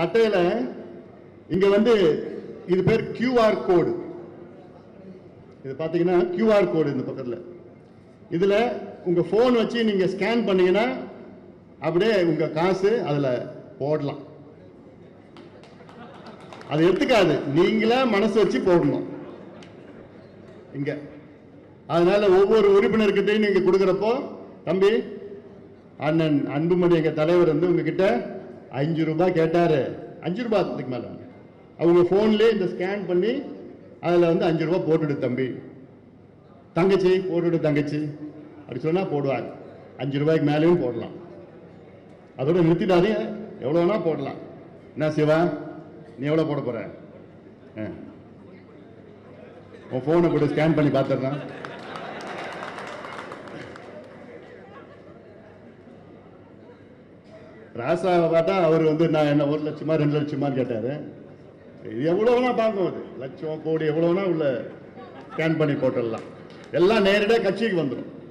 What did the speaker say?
அட்டையில இங்க வந்து இது பேர் QR கோடு. இது பாத்தீங்கன்னா QR கோடு இந்த பக்கத்துல. இதுல உங்க போன் வச்சு நீங்க ஸ்கேன் பண்ணீங்கன்னா அப்படியே உங்க காசு அதுல போடலாம். அது எடுத்துக்காது, நீங்களே மனசு வச்சு போடணும் இங்க. அதனால ஒவ்வொரு உறுப்பினர்கிட்டையும் நீங்க கொடுக்கறப்போ, தம்பி அண்ணன் அன்புமணி எங்க தலைவர் வந்து உங்ககிட்ட 5 ரூபாய் கேட்டாரு, 5 ரூபாய்க்கு மேல அவங்க போன்லயே இந்த ஸ்கேன் பண்ணி அதுல வந்து 5 ரூபாய் போட்டுடு தம்பி, தங்கச்சி போட்டுடு தங்கச்சி அப்படி சொன்னா போடுவாங்க. 5 ரூபாய்க்கு மேலேயும் போடலாம். அதோட நிறுத்திட்டாலே எவ்வளவு வேணா போடலாம். என்ன சிவா, நீ எவ்வளவு போட போற? உன் போனை கூட ஸ்கேன் பண்ணி பார்த்துடுறான். ராசாவை பார்த்தா அவர் வந்து நான் என்ன 1 லட்சமா 2 லட்சமான்னு கேட்டாரு. இது எவ்வளவுனா பார்க்கும், அது லட்சம் கோடி எவ்வளவுனா உள்ள ஸ்கேன் பண்ணி போட்டுடலாம். எல்லாம் நேரடியாக கட்சிக்கு வந்துடும்.